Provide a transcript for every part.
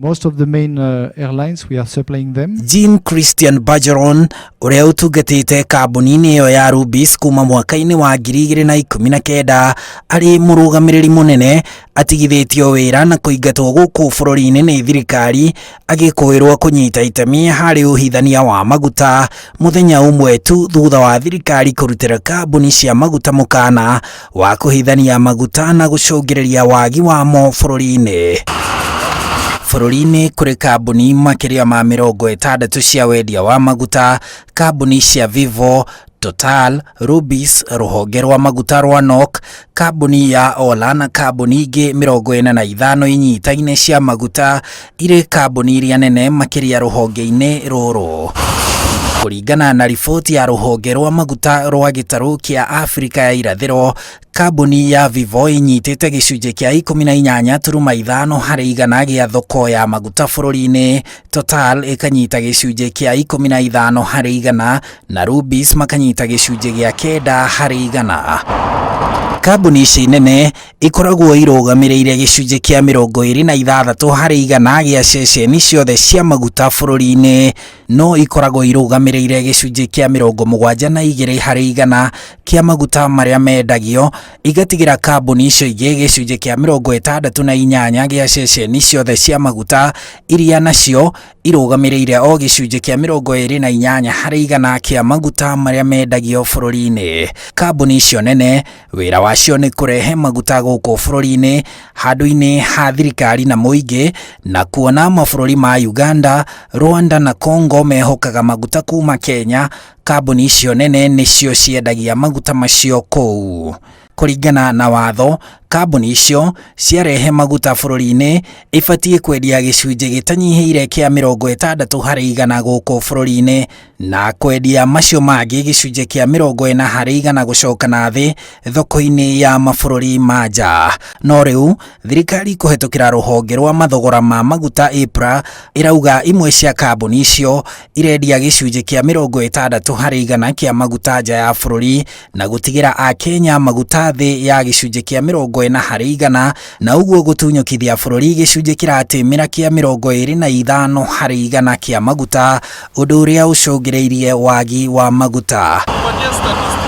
Most of the main airlines, we are supplying them. Rubis Christian Bergeron, uria utungatite kambuni-inĩ ĩyo ya Rubis kuma mwaka-inĩ wa 2019, ari mũrũgamĩrĩri mũnene atigithĩtio wĩra na kũingatwo gũkũ bũrũri-inĩ nĩ thirikari, agĩkũĩrwo kũnyita itemi harĩ ũhithania wa maguta mũthenya ũmwe tu thutha wa thirikari kũrutĩra kambuni cia maguta mũkana wa kũhithania maguta na gũcũngĩrĩria wagi wamo bũrũri-inĩ. Bũrũri-inĩ kũrĩ kambuni makĩria ma 60 cia wendia wa maguta, kambuni cia Vivo, Total, Rubis, rũhonge rwa maguta rwa NOC, kambuni ya Ola na kambuni ingĩ 45 inyitaine cia maguta irĩ kambuni iria nene makĩria rũhonge-inĩ rũrũ. Kũringana na riboti ya rũhonge rwa maguta rwa gĩtarũ kĩa Afrika ya irathĩro, kambuni ya Vivo inyitĩte gĩcunjĩ kĩa 18.5 harĩ igana gĩa thoko ya maguta bũrũri-inĩ, Total ĩkanyita gĩcunjĩ kĩa 15 harĩ igana na Rubis makanyita gĩcunjĩ gĩa 9 harĩ igana. Kambuni ici nene ikoragwo irũgamĩrĩire gĩcunjĩ kĩa 26 harĩ igana gĩa ceceni ciothe cia maguta bũrũri-inĩ, no ikoragwo irũgamĩrĩire gĩcunjĩ kĩa 72 harĩ igana kĩa maguta marĩa mendagio, igatigira kambuni icio ingĩ gĩcunjĩ kĩa 68 gĩa ceceni ciothe cia maguta iria nacio irũgamĩrĩire o gĩcunjĩ kĩa 28 harĩ igana kĩa maguta marĩa mendagio bũrũri-inĩ. Kambuni icio nene wĩra wacio nĩ kũrehe maguta gũkũ bũrũri-inĩ handũ-inĩ ha thirikari na mũingĩ, na kuona mabũrũri ma Uganda, Rwanda na Congo mehokaga maguta kuma Kenya, kambuni icio nene nĩcio ciendagia maguta macio kũu. Kũringana na watho, kambuni icio ciarehe maguta bũrũri-inĩ ibatie kwendia gĩcunjĩ gĩtanyihĩire kĩa 60 harĩ igana gũkũ bũrũri-inĩ, na kwendia macio mangĩ gĩcunjĩ kĩa 40 harĩ igana gũcoka na thĩ thoko-inĩ ya mabũrũri ma nja. No rĩu thirikari kũhetũkĩra rũhonge rwa mathogora ma maguta April irauga imwe cia kambuni icio irendia gĩcunjĩ kĩa 60 harĩ igana kĩa maguta nja ya bũrũri na gũtigĩra Akenya maguta thĩ ya gĩcunjĩ kĩa 40 harĩ igana, na ũguo gũtunyũkithia bũrũri gĩcunjĩ kĩratĩmĩra kĩa 25 harĩ igana kĩa maguta, ũndũ ũrĩa ũcũngĩrĩirie wagi wa maguta.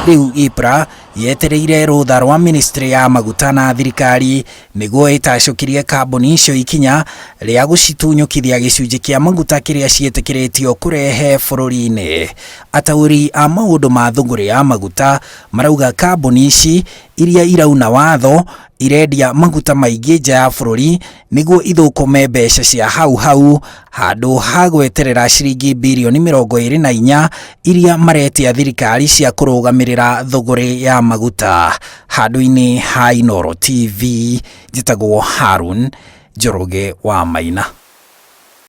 Rĩu April yetereire rũtha rwa ministry ya maguta na thirikari nĩguo ĩtacũkirie kambuni icio ikinya rĩa gũcitunyũkithia gĩcunjĩ kĩa maguta kĩrĩa ciĩtĩkĩrĩtio kũrehe bũrũri-inĩ. Ataũri a maũndũ ma thũgũrĩ ya maguta marauga kambuni ici iria irauna watho irendia maguta maingĩ nja ya bũrũri nĩguo ithũkũme mbeca cia hau handũ ha gweterera ciringi birioni 24 iria maretia thirikari cia kũrũgamĩrĩra thũgũrĩ ya maguta. Handũ-inĩ ha Inooro TV, njĩtagwo Harun Njoroge wa Maina.